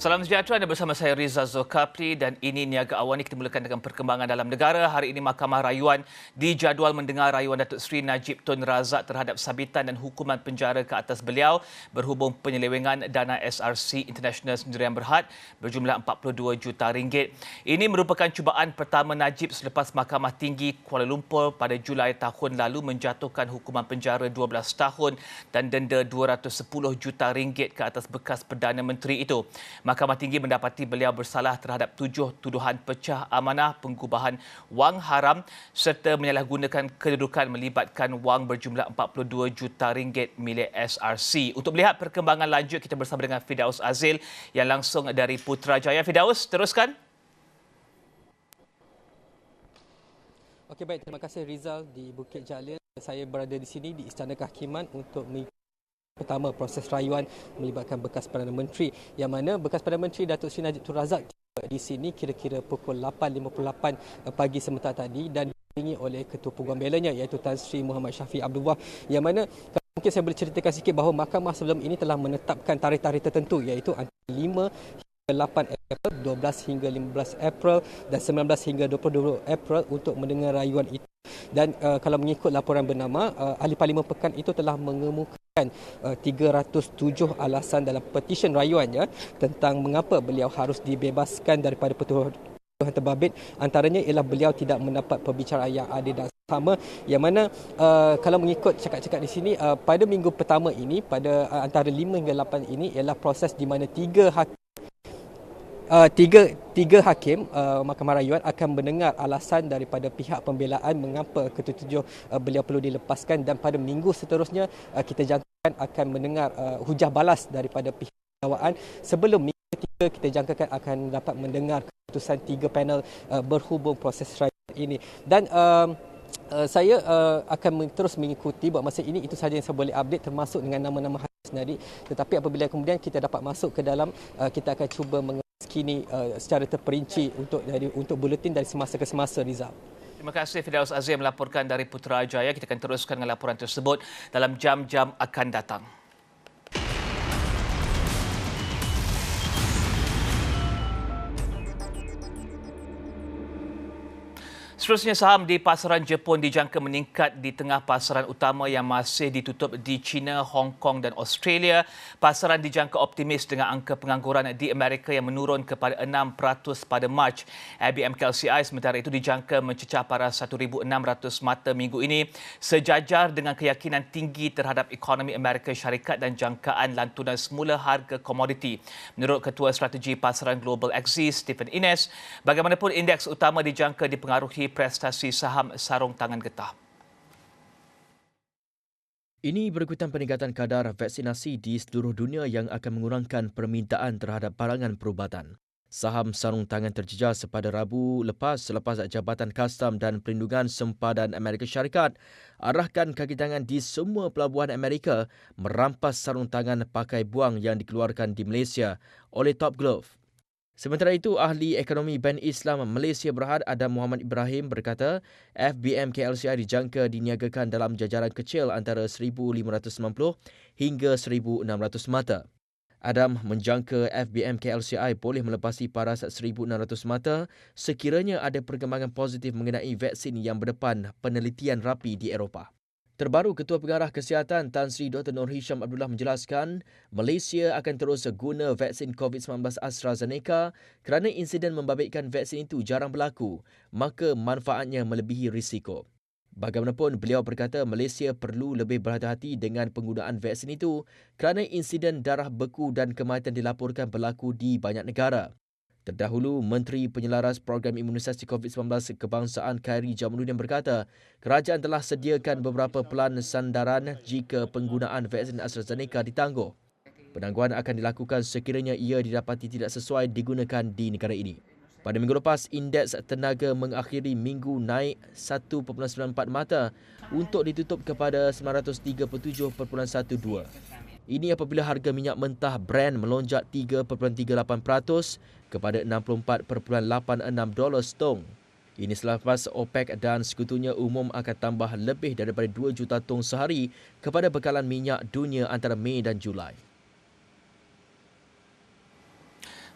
Salam sejahtera, anda bersama saya Rizal Zulkafli dan ini Niaga Awan. Kita mulakan dengan perkembangan dalam negara. Hari ini Mahkamah Rayuan dijadual mendengar rayuan Datuk Seri Najib Tun Razak terhadap sabitan dan hukuman penjara ke atas beliau berhubung penyelewengan dana SRC International Sendirian Berhad berjumlah 42 juta ringgit. Ini merupakan cubaan pertama Najib selepas Mahkamah Tinggi Kuala Lumpur pada Julai tahun lalu menjatuhkan hukuman penjara 12 tahun dan denda 210 juta ringgit ke atas bekas Perdana Menteri itu. Mahkamah Tinggi mendapati beliau bersalah terhadap 7 tuduhan pecah amanah, pengubahan wang haram serta menyalahgunakan kedudukan melibatkan wang berjumlah 42 juta ringgit milik SRC. Untuk melihat perkembangan lanjut, kita bersama dengan Firdaus Azil yang langsung dari Putrajaya. Firdaus, teruskan. Okey, baik. Terima kasih Rizal di Bukit Jalil. Saya berada di sini di Istana Kehakiman untuk pertama proses rayuan melibatkan bekas Perdana Menteri, yang mana bekas Perdana Menteri Datuk Seri Najib Tun Razak tiba di sini kira-kira pukul 8.58 pagi sebentar tadi dan diiringi oleh Ketua Peguam Belanya iaitu Tan Sri Muhammad Syafiq Abdul Wahab, yang mana mungkin saya boleh ceritakan sikit bahawa mahkamah sebelum ini telah menetapkan tarikh-tarikh tertentu iaitu antara 5 hingga 8 April, 12 hingga 15 April dan 19 hingga 22 April untuk mendengar rayuan itu. Dan kalau mengikut laporan bernama, Ahli Parlimen Pekan itu telah mengemukakan 307 alasan dalam petisyen rayuannya tentang mengapa beliau harus dibebaskan daripada tuduhan terbabit. Antaranya ialah beliau tidak mendapat perbicaraan yang adil dan sama, yang mana kalau mengikut cakap-cakap di sini, pada minggu pertama ini, pada antara 5 hingga 8 ini ialah proses di mana tiga hakim Mahkamah Rayuan akan mendengar alasan daripada pihak pembelaan mengapa ketujuh beliau perlu dilepaskan, dan pada minggu seterusnya kita jangkakan akan mendengar hujah balas daripada pihak dakwaan. Sebelum minggu ketiga kita jangkakan akan dapat mendengar keputusan 3 panel berhubung proses rayuan ini. Dan saya akan terus mengikuti buat masa ini. Itu sahaja yang saya boleh update, termasuk dengan nama-nama hadis sendiri. Tetapi apabila kemudian kita dapat masuk ke dalam, kita akan cuba kini secara terperinci untuk buletin dari semasa ke semasa, Rizal. Terima kasih Firdaus Azim melaporkan dari Putrajaya. Kita akan teruskan dengan laporan tersebut dalam jam-jam akan datang. Seterusnya, saham di pasaran Jepun dijangka meningkat di tengah pasaran utama yang masih ditutup di China, Hong Kong dan Australia. Pasaran dijangka optimis dengan angka pengangguran di Amerika yang menurun kepada 6% pada Mac. IBM KLCI sementara itu dijangka mencecah paras 1,600 mata minggu ini, sejajar dengan keyakinan tinggi terhadap ekonomi Amerika Syarikat dan jangkaan lantunan semula harga komoditi. Menurut Ketua Strategi Pasaran Global Axis, Stephen Innes, bagaimanapun indeks utama dijangka dipengaruhi prestasi saham sarung tangan getah. Ini berikutan peningkatan kadar vaksinasi di seluruh dunia yang akan mengurangkan permintaan terhadap barangan perubatan. Saham sarung tangan terjejas pada Rabu lepas selepas Jabatan Kastam dan Perlindungan Sempadan Amerika Syarikat arahkan kaki tangan di semua pelabuhan Amerika merampas sarung tangan pakai buang yang dikeluarkan di Malaysia oleh Top Glove. Sementara itu, Ahli Ekonomi Bank Islam Malaysia Berhad Adam Muhammad Ibrahim berkata FBM KLCI dijangka diniagakan dalam jajaran kecil antara 1,590 hingga 1,600 mata. Adam menjangka FBM KLCI boleh melepasi paras 1,600 mata sekiranya ada perkembangan positif mengenai vaksin yang berdepan penelitian rapi di Eropah. Terbaru, Ketua Pengarah Kesihatan Tan Sri Dr. Nur Hisham Abdullah menjelaskan Malaysia akan terus guna vaksin COVID-19 AstraZeneca kerana insiden membabitkan vaksin itu jarang berlaku, maka manfaatnya melebihi risiko. Bagaimanapun, beliau berkata Malaysia perlu lebih berhati-hati dengan penggunaan vaksin itu kerana insiden darah beku dan kematian dilaporkan berlaku di banyak negara. Terdahulu, Menteri Penyelaras Program Imunisasi COVID-19 Kebangsaan Khairi Jamaluddin berkata, kerajaan telah sediakan beberapa pelan sandaran jika penggunaan vaksin AstraZeneca ditangguh. Penangguhan akan dilakukan sekiranya ia didapati tidak sesuai digunakan di negara ini. Pada minggu lepas, indeks tenaga mengakhiri minggu naik 1.94 mata untuk ditutup kepada 937.12. Ini apabila harga minyak mentah Brent melonjak 3.38% kepada $64.86 setong. Ini selepas OPEC dan sekutunya umum akan tambah lebih daripada 2 juta tong sehari kepada bekalan minyak dunia antara Mei dan Julai.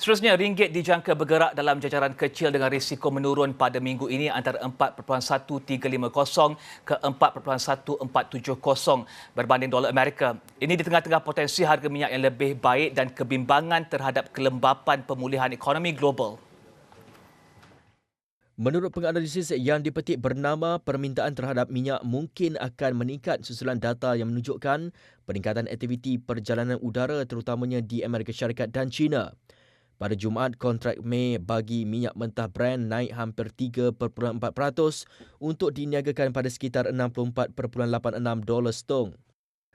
Seterusnya, ringgit dijangka bergerak dalam jajaran kecil dengan risiko menurun pada minggu ini antara 4.1350 ke 4.1470 berbanding dolar Amerika. Ini di tengah-tengah potensi harga minyak yang lebih baik dan kebimbangan terhadap kelembapan pemulihan ekonomi global. Menurut penganalisis yang dipetik bernama, permintaan terhadap minyak mungkin akan meningkat susulan data yang menunjukkan peningkatan aktiviti perjalanan udara terutamanya di Amerika Syarikat dan China. Pada Jumaat, kontrak Mei bagi minyak mentah Brent naik hampir 3.4% untuk diniagakan pada sekitar $64.86 setong.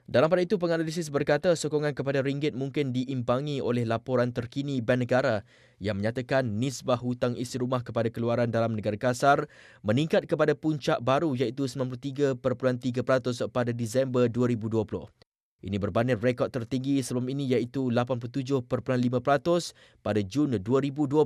Dalam pada itu, penganalisis berkata sokongan kepada ringgit mungkin diimbangi oleh laporan terkini Bank Negara yang menyatakan nisbah hutang isi rumah kepada keluaran dalam negara kasar meningkat kepada puncak baru iaitu 93.3% pada Disember 2020. Ini berbanding rekod tertinggi sebelum ini iaitu 87.5% pada Jun 2020.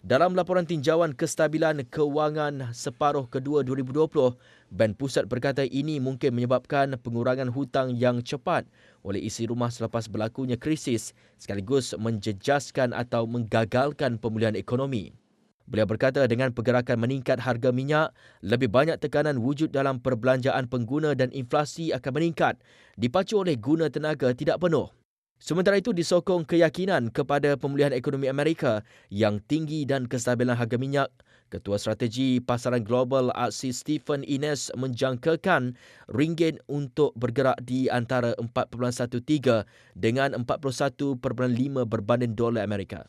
Dalam laporan tinjauan kestabilan kewangan separuh kedua 2020, Bank Pusat berkata ini mungkin menyebabkan pengurangan hutang yang cepat oleh isi rumah selepas berlakunya krisis sekaligus menjejaskan atau menggagalkan pemulihan ekonomi. Beliau berkata dengan pergerakan meningkat harga minyak, lebih banyak tekanan wujud dalam perbelanjaan pengguna dan inflasi akan meningkat, dipacu oleh guna tenaga tidak penuh. Sementara itu disokong keyakinan kepada pemulihan ekonomi Amerika yang tinggi dan kestabilan harga minyak, Ketua Strategi Pasaran Global Aksi Stephen Ines menjangkakan ringgit untuk bergerak di antara 4.13 dengan 41.5 berbanding dolar Amerika.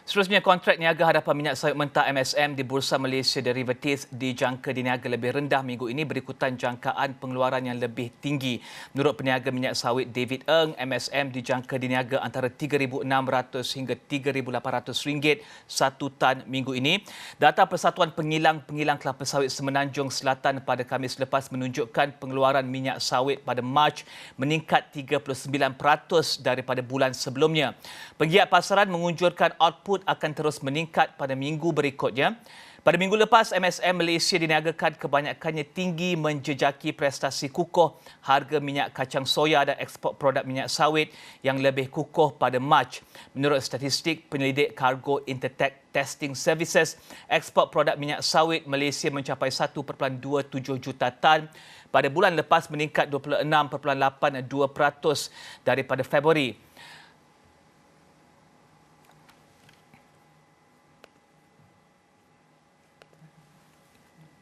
Seterusnya, kontrak niaga hadapan minyak sawit mentah MSM di Bursa Malaysia Derivatives dijangka diniaga lebih rendah minggu ini berikutan jangkaan pengeluaran yang lebih tinggi. Menurut peniaga minyak sawit David Ng, MSM dijangka diniaga antara RM3,600 hingga RM3,800 satu tan minggu ini. Data Persatuan Pengilang Kelapa Sawit Semenanjung Selatan pada Khamis lepas menunjukkan pengeluaran minyak sawit pada Mac meningkat 39% daripada bulan sebelumnya. Penggiat pasaran mengunjurkan output akan terus meningkat pada minggu berikutnya. Pada minggu lepas, MSM Malaysia diniagakan kebanyakannya tinggi menjejaki prestasi kukuh harga minyak kacang soya dan ekspor produk minyak sawit yang lebih kukuh pada Mac. Menurut statistik penyelidik kargo Intertek Testing Services, ekspor produk minyak sawit Malaysia mencapai 1.27 juta tan. Pada bulan lepas meningkat 26.82% daripada Februari.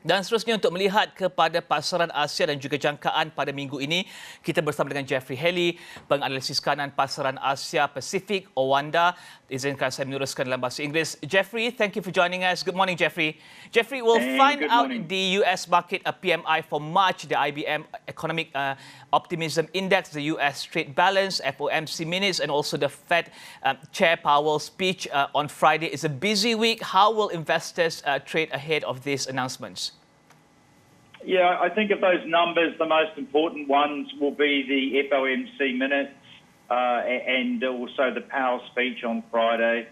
Dan seterusnya untuk melihat kepada pasaran Asia dan juga jangkaan pada minggu ini, kita bersama dengan Jeffrey Haley, penganalisis kanan pasaran Asia Pasifik, Owanda. Izinkan saya meneruskan dalam bahasa Inggeris. Jeffrey, thank you for joining us. Good morning, Jeffrey. Jeffrey, we'll find out the US market PMI for March, the IBM Economic Optimism Index, the US Trade Balance, FOMC minutes, and also the Fed Chair Powell's speech on Friday. It's a busy week. How will investors trade ahead of these announcements? Yeah, I think of those numbers, the most important ones will be the FOMC minutes and also the Powell speech on Friday.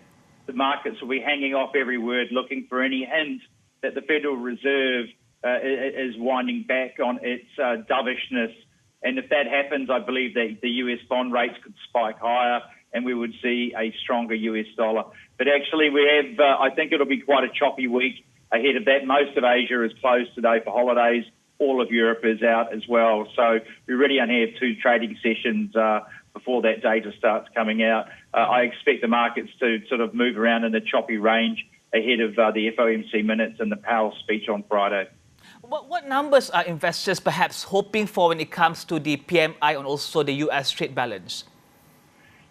The markets will be hanging off every word, looking for any hint that the Federal Reserve is winding back on its dovishness. And if that happens, I believe that the US bond rates could spike higher and we would see a stronger US dollar. But actually, we have, I think it'll be quite a choppy week ahead of that. Most of Asia is closed today for holidays. All of Europe is out as well. So we really only have two trading sessions before that data starts coming out. I expect the markets to sort of move around in a choppy range ahead of the FOMC minutes and the Powell speech on Friday. What numbers are investors perhaps hoping for when it comes to the PMI and also the US trade balance?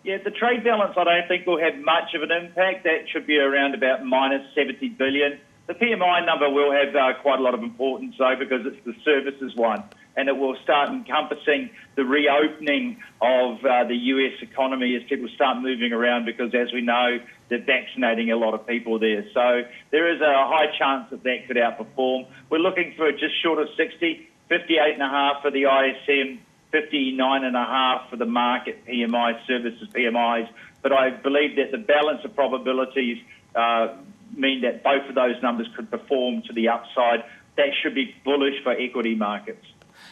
Yeah, the trade balance I don't think will have much of an impact. That should be around about minus 70 billion. The PMI number will have quite a lot of importance, though, because it's the services one, and it will start encompassing the reopening of the US economy as people start moving around, because, as we know, they're vaccinating a lot of people there. So there is a high chance that that could outperform. We're looking for just short of 60, 58.5 for the ISM, 59.5 for the market PMI, services PMIs. But I believe that the balance of probabilities mean that both of those numbers could perform to the upside. That should be bullish for equity markets.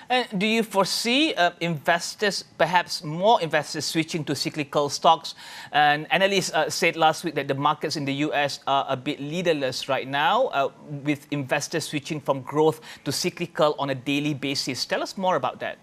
And do you foresee investors, perhaps more investors, switching to cyclical stocks? And analysts said last week that the markets in the US are a bit leaderless right now, with investors switching from growth to cyclical on a daily basis. Tell us more about that.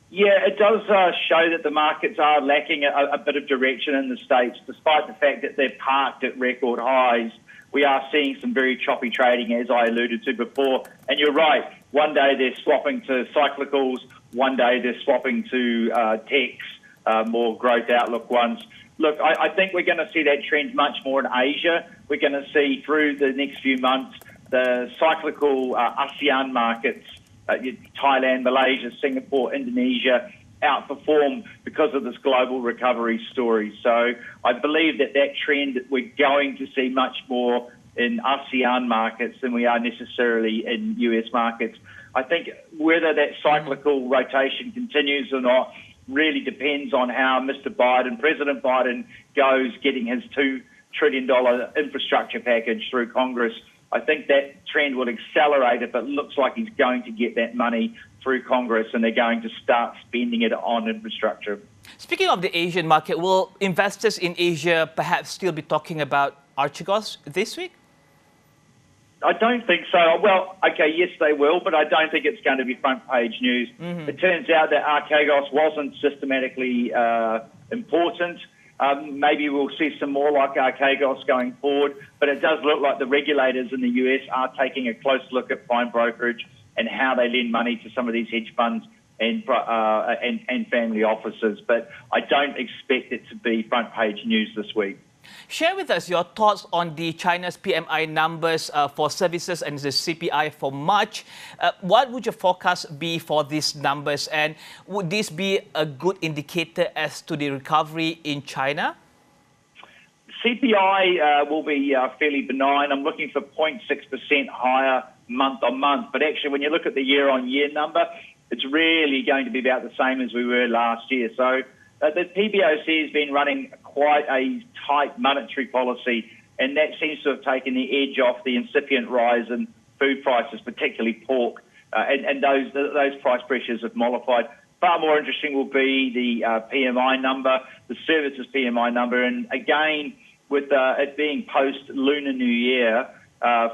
Yeah, it does show that the markets are lacking a bit of direction in the States, despite the fact that they're parked at record highs. We are seeing some very choppy trading, as I alluded to before. And you're right, one day they're swapping to cyclicals, one day they're swapping to techs, more growth outlook ones. Look, I think we're going to see that trend much more in Asia. We're going to see through the next few months the cyclical ASEAN markets, Thailand, Malaysia, Singapore, Indonesia, outperform because of this global recovery story. So I believe that trend, we're going to see much more in ASEAN markets than we are necessarily in US markets. I think whether that cyclical rotation continues or not really depends on how Mr. Biden, President Biden, goes getting his $2 trillion infrastructure package through Congress. I think that trend will accelerate if it looks like he's going to get that money through Congress and they're going to start spending it on infrastructure. Speaking of the Asian market, will investors in Asia perhaps still be talking about Archegos this week? I don't think so. Well, okay, yes, they will, but I don't think it's going to be front page news. It turns out that Archegos wasn't systematically important. Maybe we'll see some more like Archegos going forward, but it does look like the regulators in the US are taking a close look at prime brokerage and how they lend money to some of these hedge funds and family offices. But I don't expect it to be front page news this week. Share with us your thoughts on the China's PMI numbers for services and the CPI for March. What would your forecast be for these numbers, and would this be a good indicator as to the recovery in China? CPI will be fairly benign. I'm looking for 0.6% higher month on month. But actually, when you look at the year-on-year number, it's really going to be about the same as we were last year. So the PBOC has been running quite a tight monetary policy, and that seems to have taken the edge off the incipient rise in food prices, particularly pork, and those price pressures have mollified. Far more interesting will be the PMI number, the services PMI number, and again, with it being post-Lunar New Year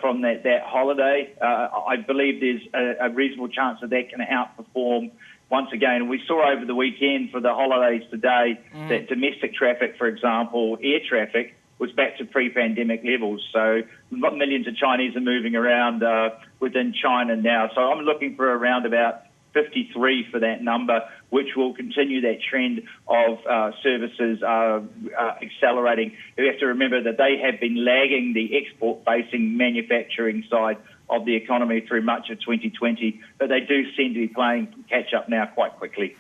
from that holiday, I believe there's a reasonable chance that can outperform once again. We saw over the weekend for the holidays today that domestic traffic, for example, air traffic, was back to pre-pandemic levels. So millions of Chinese are moving around within China now. So I'm looking for around about 53 for that number, which will continue that trend of services accelerating. You have to remember that they have been lagging the export-facing manufacturing side of the economy through much of 2020, but they do seem to be playing catch-up now quite quickly.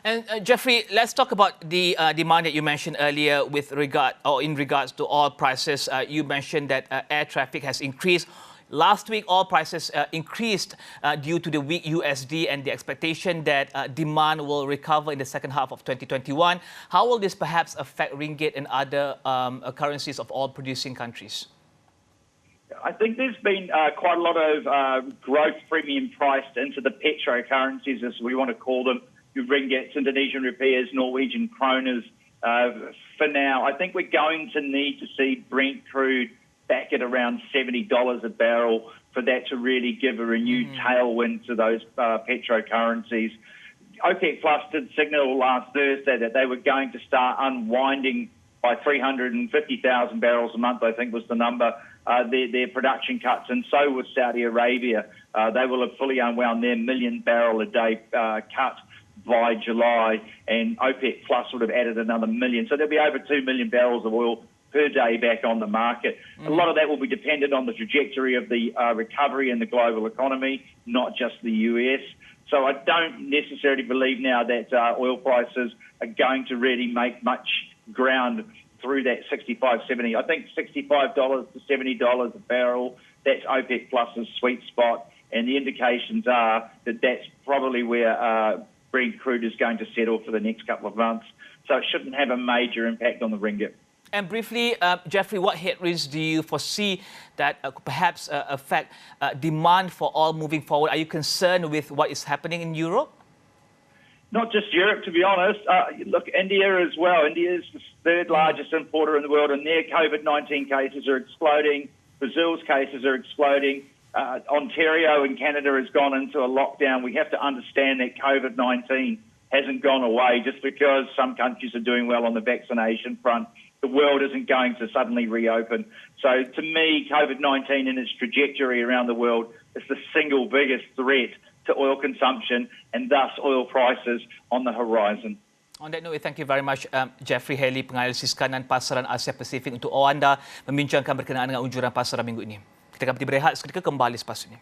And Jeffrey, let's talk about the demand that you mentioned earlier in regards to oil prices. You mentioned that air traffic has increased. Last week, oil prices increased due to the weak USD and the expectation that demand will recover in the second half of 2021. How will this perhaps affect ringgit and other currencies of oil-producing countries? I think there's been quite a lot of growth premium priced into the petro currencies, as we want to call them, ringgits, Indonesian rupiahs, Norwegian kroners. For now, I think we're going to need to see Brent crude back at around $70 a barrel for that to really give a renewed tailwind to those petro currencies. OPEC Plus did signal last Thursday that they were going to start unwinding by 350,000 barrels a month, I think was the number, their production cuts, and so was Saudi Arabia. They will have fully unwound their million barrel a day cut by July, and OPEC Plus would have added another million. So there'll be over 2 million barrels of oil per day back on the market. A lot of that will be dependent on the trajectory of the recovery in the global economy, not just the US. So I don't necessarily believe now that oil prices are going to really make much ground through that 65, 70. I think $65 to $70 a barrel, that's OPEC Plus's sweet spot, and the indications are that that's probably where Brent crude is going to settle for the next couple of months. So it shouldn't have a major impact on the ringgit. And briefly, Jeffrey, what headwinds do you foresee that could perhaps affect demand for oil moving forward? Are you concerned with what is happening in Europe? Not just Europe, to be honest. Look, India as well. India is the third largest importer in the world, and their COVID-19 cases are exploding. Brazil's cases are exploding. Ontario in Canada has gone into a lockdown. We have to understand that COVID-19 hasn't gone away just because some countries are doing well on the vaccination front. The world isn't going to suddenly reopen. So to me, COVID-19 and its trajectory around the world is the single biggest threat to oil consumption and thus oil prices on the horizon. On that note, thank you very much, Jeffrey Haley, penganalisis kanan pasaran Asia Pasifik untuk Anda membincangkan berkenaan dengan unjuran pasaran minggu ini. Kita akan berehat seketika, kembali selepas ini.